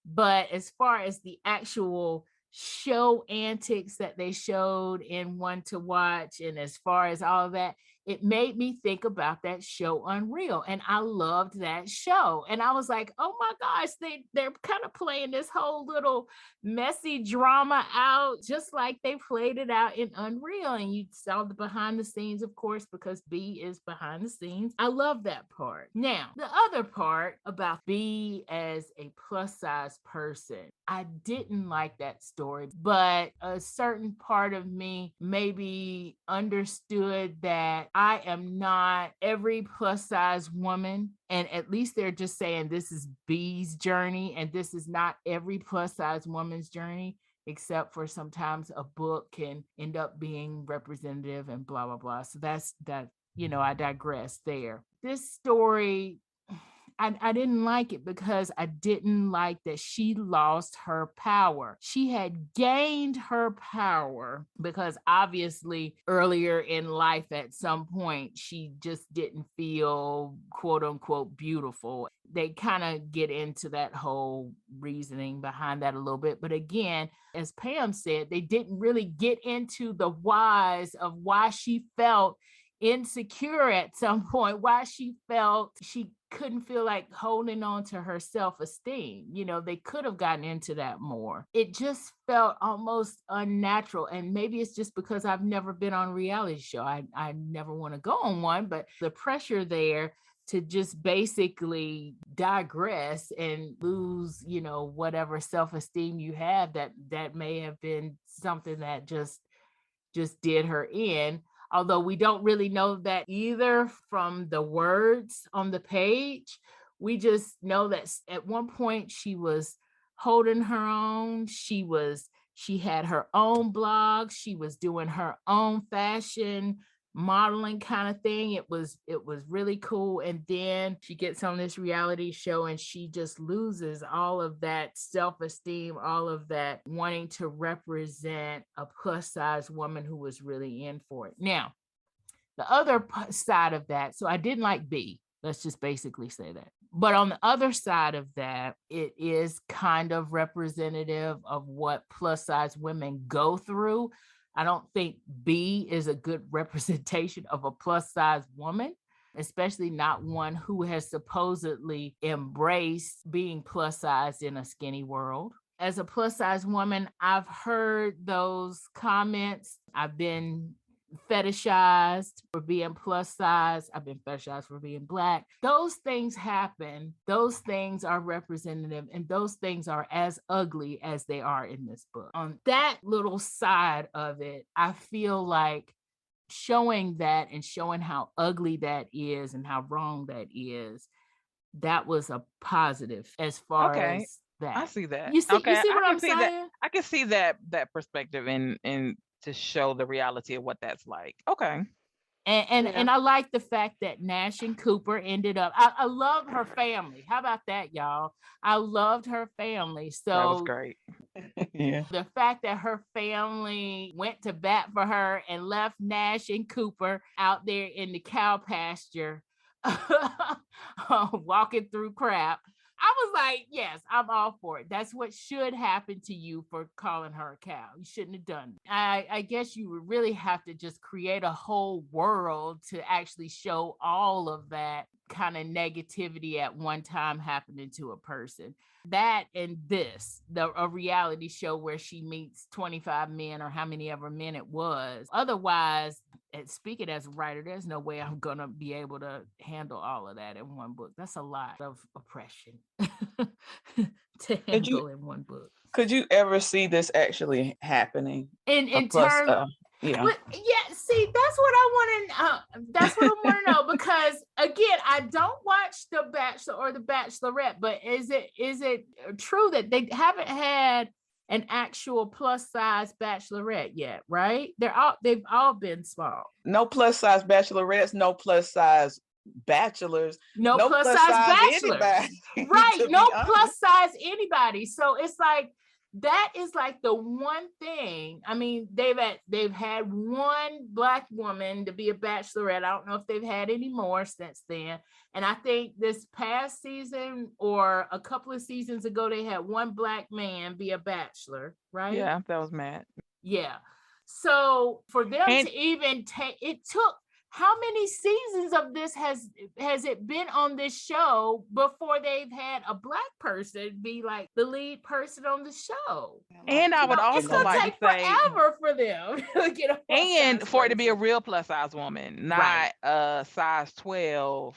But as far as the actual show antics that they showed in One to Watch, and as far as all of that, it made me think about that show Unreal. And I loved that show. And I was like, oh my gosh, they're kind of playing this whole little messy drama out, just like they played it out in Unreal. And you saw the behind the scenes, of course, because B is behind the scenes. I love that part. Now, the other part about B as a plus size person, I didn't like that story, but a certain part of me maybe understood that I am not every plus size woman. And at least they're just saying this is B's journey and this is not every plus size woman's journey, except for sometimes a book can end up being representative and blah, blah, blah. So that's that, I digress there. This story, I didn't like it because I didn't like that she lost her power. She had gained her power because obviously earlier in life at some point, she just didn't feel quote unquote beautiful. They kind of get into that whole reasoning behind that a little bit. But again, as Pam said, they didn't really get into the whys of why she felt insecure at some point, why she felt she couldn't feel like holding on to her self-esteem. They could have gotten into that more. It just felt almost unnatural. And maybe it's just because I've never been on a reality show. I never want to go on one, but the pressure there to just basically digress and lose, whatever self-esteem you have, that may have been something that just did her in. Although we don't really know that either from the words on the page. We just know that at one point she was holding her own. She had her own blog. She was doing her own fashion modeling kind of thing. It was really cool. And then she gets on this reality show and she just loses all of that self-esteem, all of that wanting to represent a plus size woman who was really in for it. Now, the other side of that, so I didn't like B. Let's just basically say that. But on the other side of that, it is kind of representative of what plus size women go through. I don't think B is a good representation of a plus size woman, especially not one who has supposedly embraced being plus size in a skinny world. As a plus size woman, I've heard those comments. I've been fetishized for being plus size. I've been fetishized for being Black. Those things happen. Those things are representative, and those things are as ugly as they are in this book. On that little side of it, I feel like showing that and showing how ugly that is and how wrong that is, that was a positive as far Okay. as that. I see that. You see, Okay, you see what I I'm can see that. saying? I can see that perspective and to show the reality of what that's like. Okay. And I like the fact that Nash and Cooper ended up. I love her family. How about that, y'all? I loved her family. So That was great. Yeah. the fact that her family went to bat for her and left Nash and Cooper out there in the cow pasture walking through crap. I was like, yes, I'm all for it. That's what should happen to you for calling her a cow. You shouldn't have done it. I guess you would really have to just create a whole world to actually show all of that kind of negativity at one time happening to a person. That and this, a reality show where she meets 25 men or how many ever men it was. Otherwise, speaking as a writer, there's no way I'm going to be able to handle all of that in one book. That's a lot of oppression to handle in one book. Could you ever see this actually happening? In terms, yeah. But yeah, see, that's what I want to. That's what I want to know, because again, I don't watch The Bachelor or The Bachelorette. But is it true that they haven't had an actual plus size bachelorette yet? Right? They've all been small. No plus size bachelorettes. No plus size bachelors. No plus size bachelors. Anybody, right? No plus size anybody. So it's like, that is like the one thing. I mean, they've had one Black woman to be a bachelorette. I don't know if they've had any more since then. And I think this past season or a couple of seasons ago, they had one Black man be a bachelor, right? Yeah, that was Matt. Yeah. So for them to even take, it took, how many seasons of this has it been on this show before they've had a Black person be like the lead person on the show? And I would also like to say, forever for them to get a and for it to be a real plus size woman, not a size 12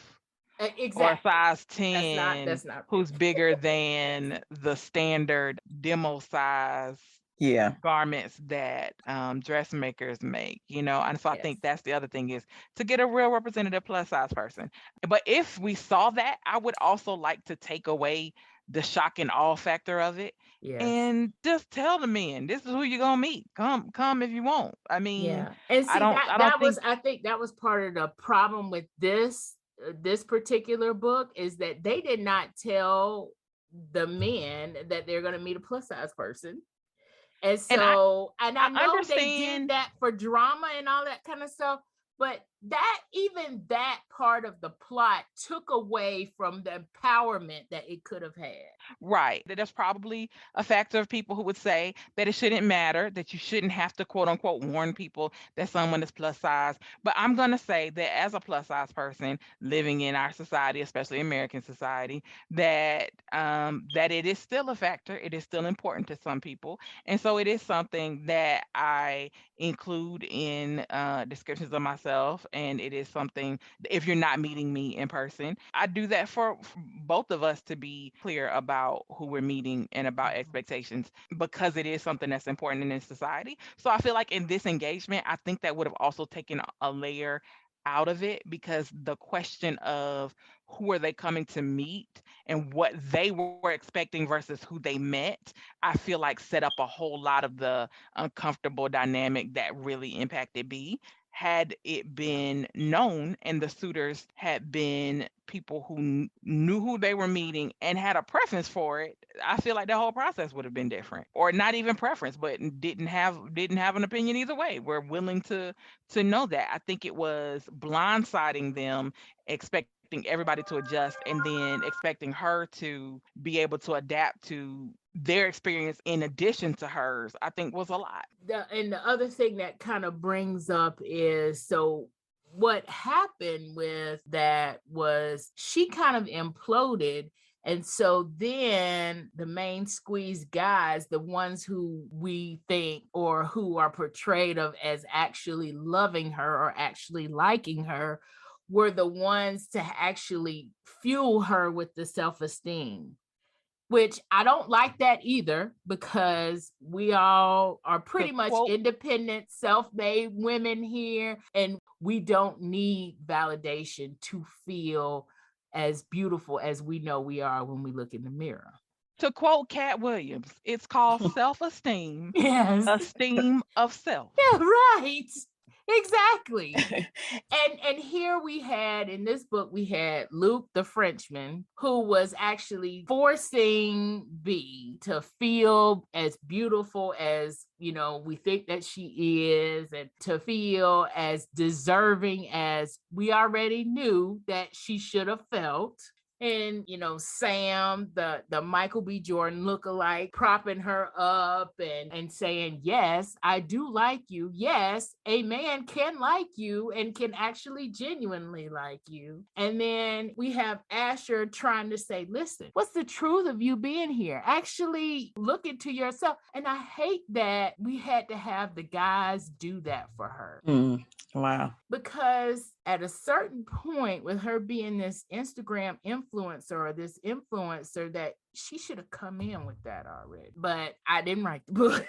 exactly. or size 10 that's not who's bigger than the standard demo size garments that dressmakers make, and so I think that's the other thing, is to get a real representative plus size person. But if we saw that, I would also like to take away the shock and awe factor of it, and just tell the men, this is who you're gonna meet. Come if you want. I mean, and see, I think that was part of the problem with this particular book, is that they did not tell the men that they're going to meet a plus size person. And so, I know they did that for drama and all that kind of stuff, but that part of the plot took away from the empowerment that it could have had. Right. There's probably a factor of people who would say that it shouldn't matter, that you shouldn't have to quote unquote warn people that someone is plus size. But I'm going to say that as a plus size person living in our society, especially American society, that it is still a factor. It is still important to some people. And so it is something that I include in descriptions of myself. And it is something, if you're not meeting me in person, I do that for both of us to be clear about who we're meeting and about expectations, because it is something that's important in this society. So I feel like in this engagement, I think that would have also taken a layer out of it, because the question of who are they coming to meet and what they were expecting versus who they met, I feel like set up a whole lot of the uncomfortable dynamic that really impacted B. Had it been known and the suitors had been people who knew who they were meeting and had a preference for it, I feel like the whole process would have been different. Or not even preference, but didn't have an opinion either way. We're willing to know that. I think it was blindsiding them, expecting everybody to adjust, and then expecting her to be able to adapt to their experience in addition to hers, I think was a lot. And the other thing that kind of brings up is, so what happened with that was she kind of imploded And so then the main squeeze guys, the ones who we think or who are portrayed of as actually loving her or actually liking her, were the ones to actually fuel her with the self-esteem, which I don't like that either, because we all are pretty much independent, self-made women here, and we don't need validation to feel as beautiful as we know we are when we look in the mirror. To quote Cat Williams, it's called self-esteem, Yes. esteem of self. Yeah, right. Exactly. And here we had, in this book, we had Luke the Frenchman, who was actually forcing B to feel as beautiful as, you know, we think that she is, and to feel as deserving as we already knew that she should have felt. And, you know, Sam, the Michael B. Jordan lookalike, propping her up and saying, yes, I do like you. Yes, a man can like you and can actually genuinely like you. And then we have Asher trying to say, listen, what's the truth of you being here? Actually look into yourself. And I hate that we had to have the guys do that for her. Wow. Because at a certain point, with her being this Instagram influencer or this influencer, that she should have come in with that already. But I didn't write the book.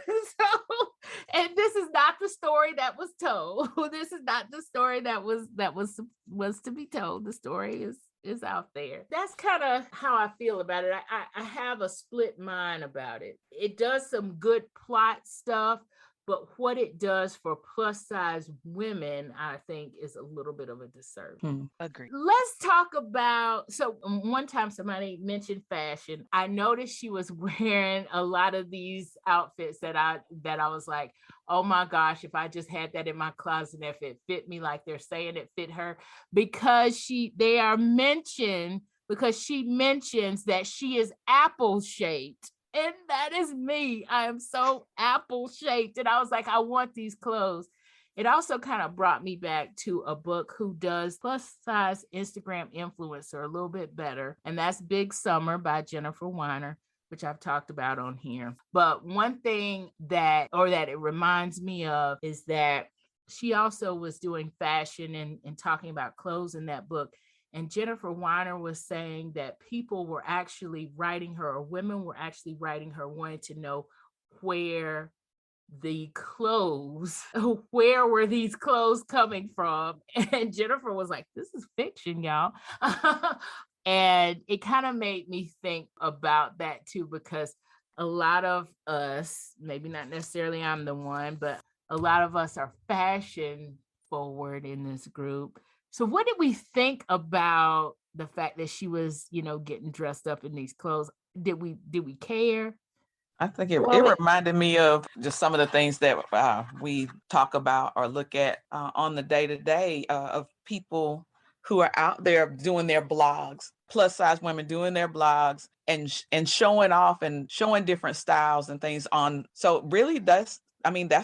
And this is not the story that was told. This is not the story that was to be told. The story is out there. That's kind of how I feel about it. I have a split mind about it. It does some good plot stuff, but what it does for plus size women, I think, is a little bit of a disservice. Agreed. Let's talk about, so one time somebody mentioned fashion. I noticed she was wearing a lot of these outfits that I was like, oh my gosh, if I just had that in my closet, if it fit me like they're saying it fit her, because she mentions that she is apple shaped. And that is me. I am so apple shaped. And I was like, I want these clothes. It also kind of brought me back to a book who does plus size Instagram influencer a little bit better. And that's Big Summer by Jennifer Weiner, which I've talked about on here. But one thing that it reminds me of is that she also was doing fashion and talking about clothes in that book. And Jennifer Weiner was saying that people were actually writing her, or women were actually writing her, wanting to know where the clothes, where were these clothes coming from? And Jennifer was like, this is fiction, y'all. And it kind of made me think about that too, because a lot of us, maybe not necessarily I'm the one, but a lot of us are fashion forward in this group. So what did we think about the fact that she was, you know, getting dressed up in these clothes? Did we care? I think it reminded me of just some of the things that we talk about or look at on the day-to-day of people who are out there doing their blogs, plus size women doing their blogs and showing off and showing different styles and things on. So really that's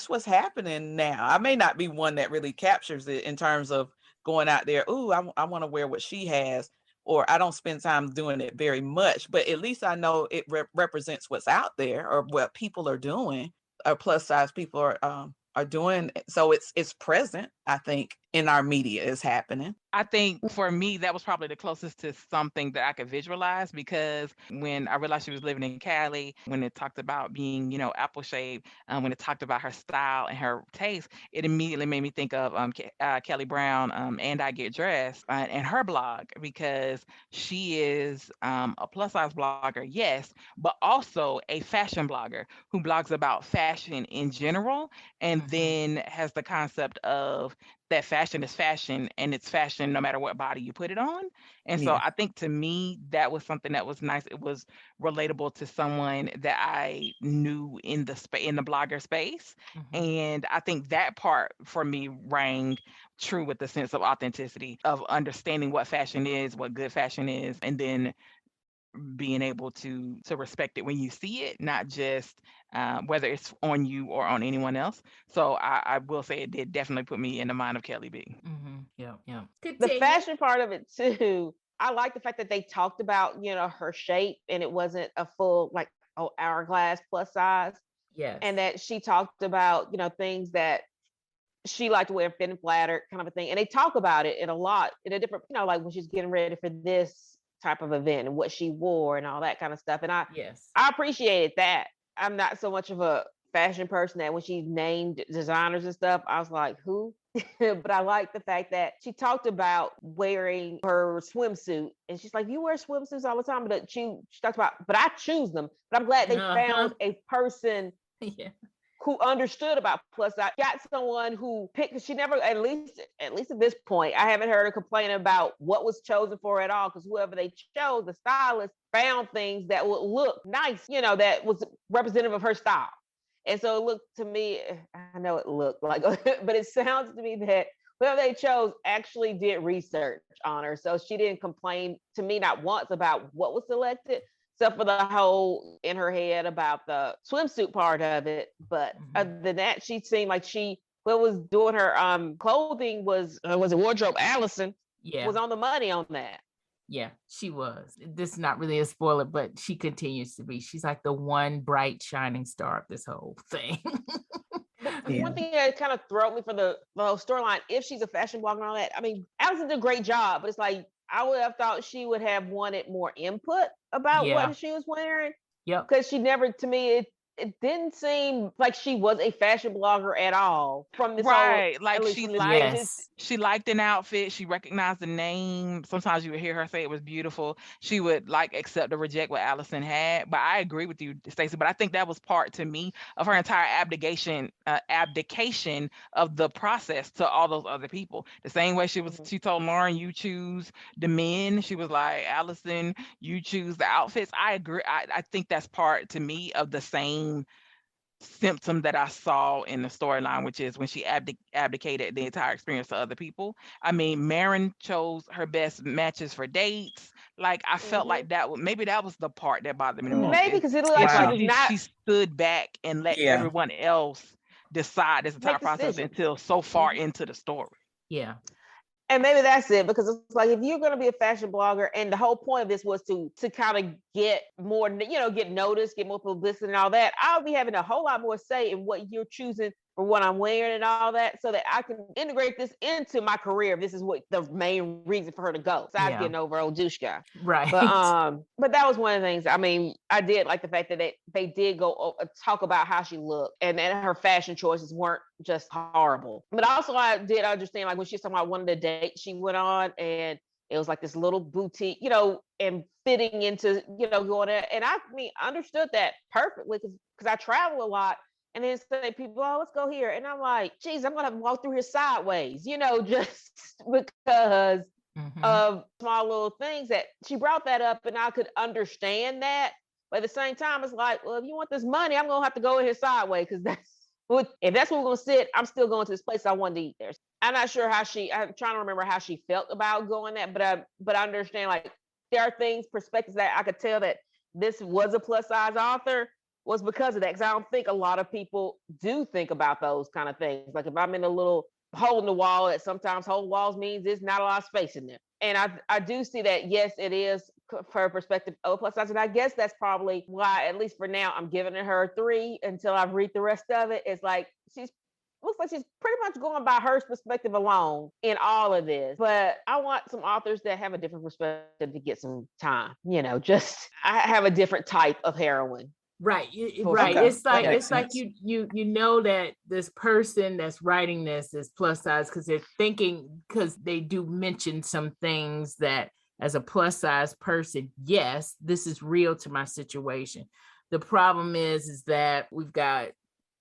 what's happening now. I may not be one that really captures it in terms of going out there, ooh, I want to wear what she has, or I don't spend time doing it very much, but at least I know it represents what's out there or what people are doing, or plus size people are doing. So it's present, I think, in our media is happening. I think for me, that was probably the closest to something that I could visualize, because when I realized she was living in Cali, when it talked about being, you know, apple shaped, when it talked about her style and her taste, it immediately made me think of Kelly Brown, and I Get Dressed, and her blog, because she is a plus size blogger, yes, but also a fashion blogger who blogs about fashion in general, and then has the concept of that fashion is fashion, and it's fashion no matter what body you put it on. And so I think to me, that was something that was nice. It was relatable to someone that I knew in the blogger space. And I think that part for me rang true with the sense of authenticity, of understanding what fashion is, what good fashion is, and then being able to respect it when you see it, not just whether it's on you or on anyone else. So I will say it did definitely put me in the mind of Kelly B. Yeah. The fashion part of it too I like the fact that they talked about, her shape, and it wasn't a full like hourglass plus size. Yes. And that she talked about, things that she liked to wear, fit and flattered kind of a thing. And they talk about it in a different, like when she's getting ready for this type of event and what she wore and all that kind of stuff. And I appreciated that. I'm not so much of a fashion person that when she named designers and stuff, I was like, who? But I like the fact that she talked about wearing her swimsuit, and she's like, you wear swimsuits all the time, but she talked about, but I choose them. But I'm glad they found a person who understood about plus size. Got someone who picked. She never, at least at this point, I haven't heard her complain about what was chosen for at all, because whoever they chose, the stylist, found things that would look nice, that was representative of her style. And so it looked to me, I know it looked like, but it sounds to me that whoever they chose actually did research on her. So she didn't complain to me, not once, about what was selected, except for the whole in her head about the swimsuit part of it. But other than that, she seemed like what was doing her clothing was it wardrobe? Allison was on the money on that. Yeah, she was. This is not really a spoiler, but she continues to be. She's like the one bright shining star of this whole thing. One thing that kind of threw me for the whole storyline, if she's a fashion blogger and all that, I mean, Allison did a great job, but it's like, I would have thought she would have wanted more input about what she was wearing. Yep. Because she never, to me, it didn't seem like she was a fashion blogger at all from this right. whole, like she liked an outfit, she recognized the name. Sometimes you would hear her say it was beautiful. She would accept or reject what Allison had. But I agree with you, Staci, but I think that was part to me of her entire abdication of the process to all those other people. The same way she told Lauren, you choose the men. She was like, Allison, you choose the outfits. I agree. I think that's part to me of the same symptom that I saw in the storyline, which is when she abdicated the entire experience to other people. I mean, Marin chose her best matches for dates. I felt like that was the part that bothered me the most. Maybe because it looked like she stood back and let everyone else decide this entire process until so far into the story. Yeah. And maybe that's it, because it's like, if you're going to be a fashion blogger, and the whole point of this was to kind of get more, get noticed, get more publicity and all that, I'll be having a whole lot more say in what you're choosing for what I'm wearing and all that, so that I can integrate this into my career. This is what the main reason for her to go. Besides getting over old douche guy. Right. But that was one of the things. I mean, I did like the fact that they did go talk about how she looked, and her fashion choices weren't just horrible. But also I did understand, like when she was talking about one of the dates she went on, and it was like this little boutique, and fitting into, going there. And I understood that perfectly, because I travel a lot. And then say people, oh, let's go here. And I'm like, geez, I'm going to walk through here sideways, just because of small little things that she brought that up, and I could understand that. But at the same time, it's like, well, if you want this money, I'm going to have to go in here sideways, because if that's where we're going to sit, I'm still going to this place I wanted to eat there. I'm not sure I'm trying to remember how she felt about going that, but I understand, like, there are perspectives that I could tell that this was a plus size author, was because of that. Because I don't think a lot of people do think about those kind of things. Like if I'm in a little hole in the wall, that sometimes hole walls means there's not a lot of space in there. And I do see that, yes, it is her perspective of plus size. And I guess that's probably why, at least for now, I'm giving her a 3 until I read the rest of it. It's like, looks like she's pretty much going by her perspective alone in all of this. But I want some authors that have a different perspective to get some time. I have a different type of heroine. Right. Right. Okay. It's like you know that this person that's writing this is plus size because they're thinking, because they do mention some things that as a plus size person, yes, this is real to my situation. The problem is that we've got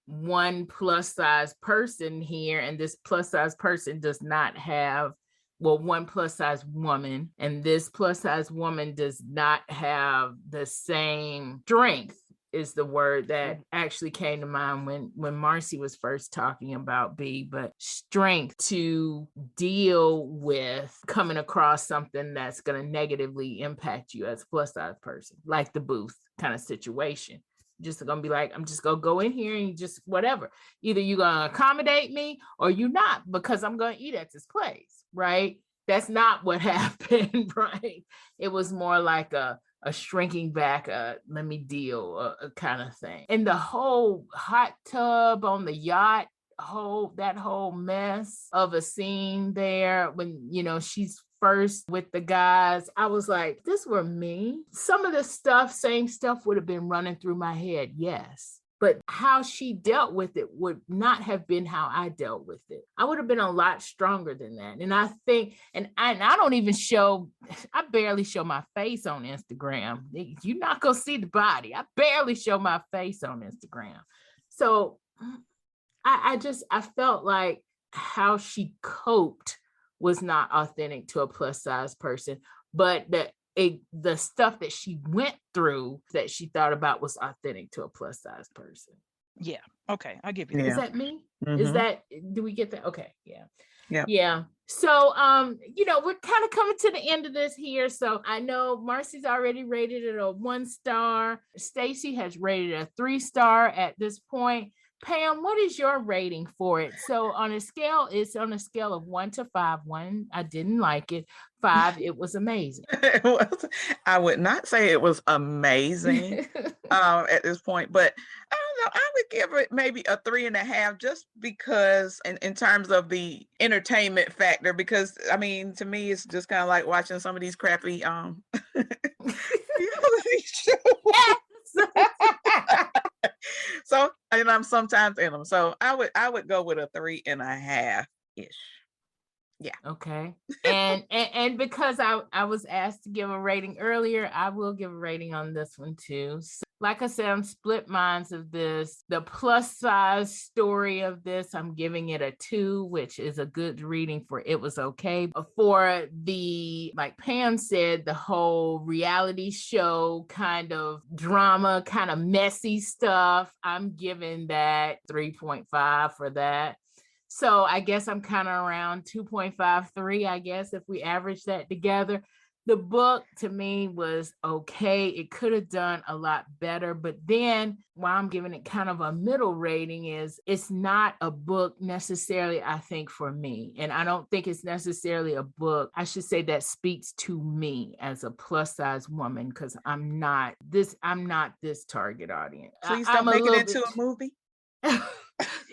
one plus size person here, and this plus size person does not have, one plus size woman, and this plus size woman does not have the same strength, is the word that actually came to mind when Marcie was first talking about but strength to deal with coming across something that's going to negatively impact you as a plus size person, like the booth kind of situation. Just going to be like, I'm just going to go in here and just whatever. Either you're going to accommodate me or you're not, because I'm going to eat at this place, right? That's not what happened, right? It was more like a shrinking back, let me deal, a kind of thing. And the whole hot tub on the yacht, that whole mess of a scene there when, she's first with the guys, I was like, this were me. Some of the same stuff would have been running through my head, yes. But how she dealt with it would not have been how I dealt with it. I would have been a lot stronger than that. And I think, and I don't even I barely show my face on Instagram. You're not going to see the body. I barely show my face on Instagram. So I felt like how she coped was not authentic to a plus size person, but the stuff that she went through that she thought about was authentic to a plus size person. Yeah. Okay. I'll give you that. Is that me? Mm-hmm. Do we get that? Okay. Yeah. Yeah. Yeah. So, we're kind of coming to the end of this here. So I know Marcie's already rated it a 1 star. Staci has rated it a 3-star at this point. Pam, what is your rating for it? So it's on a scale of 1 to 5. 1, I didn't like it. 5, it was amazing. I would not say it was amazing at this point, but I don't know. I would give it maybe a 3.5, just because in terms of the entertainment factor, because to me, it's just kind of like watching some of these crappy So, and I'm sometimes in them. So I would go with a 3.5 ish. Yeah. Okay. And because I was asked to give a rating earlier, I will give a rating on this one too. So, like I said, I'm split minds of this. The plus size story of this, I'm giving it a 2, which is a good reading for It Was Okay. For the, like Pam said, the whole reality show kind of drama, kind of messy stuff, I'm giving that 3.5 for that. So I guess I'm kind of around 2.53, I guess, if we average that together. The book to me was okay. It could have done a lot better. But then why I'm giving it kind of a middle rating is it's not a book necessarily, I think, for me. And I don't think it's necessarily a book, I should say, that speaks to me as a plus size woman, because I'm not this target audience. Please don't make it into a movie.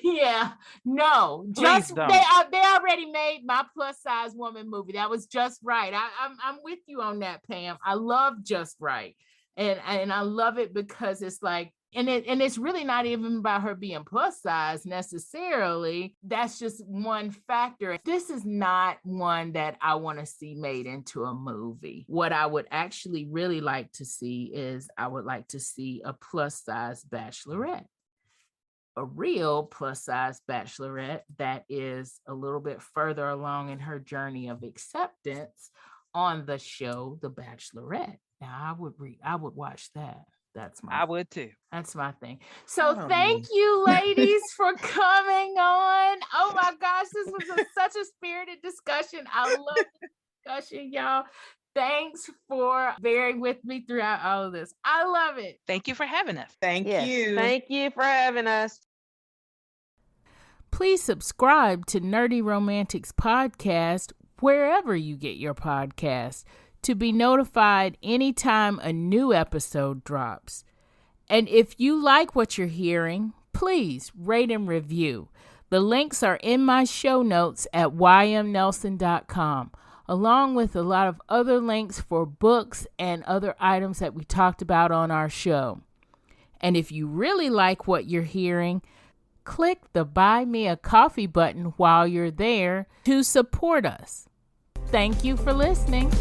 Yeah, no, just they already made my plus size woman movie. That was Just Right. I'm with you on that, Pam. I love Just Right, and I love it because it's like, and it's really not even about her being plus size necessarily. That's just one factor. This is not one that I want to see made into a movie. What I would actually really like to see is I would like to see a plus size bachelorette. A real plus size bachelorette that is a little bit further along in her journey of acceptance on the show The Bachelorette. Now I would watch that. I would too. That's my thing. So thank you, ladies, for coming on. Oh my gosh, this was such a spirited discussion. I love the discussion, y'all. Thanks for bearing with me throughout all of this. I love it. Thank you for having us. Thank you. Thank you for having us. Please subscribe to Nerdy Romantics Podcast wherever you get your podcasts to be notified anytime a new episode drops. And if you like what you're hearing, please rate and review. The links are in my show notes at ymnelson.com. along with a lot of other links for books and other items that we talked about on our show. And if you really like what you're hearing, click the Buy Me a Coffee button while you're there to support us. Thank you for listening.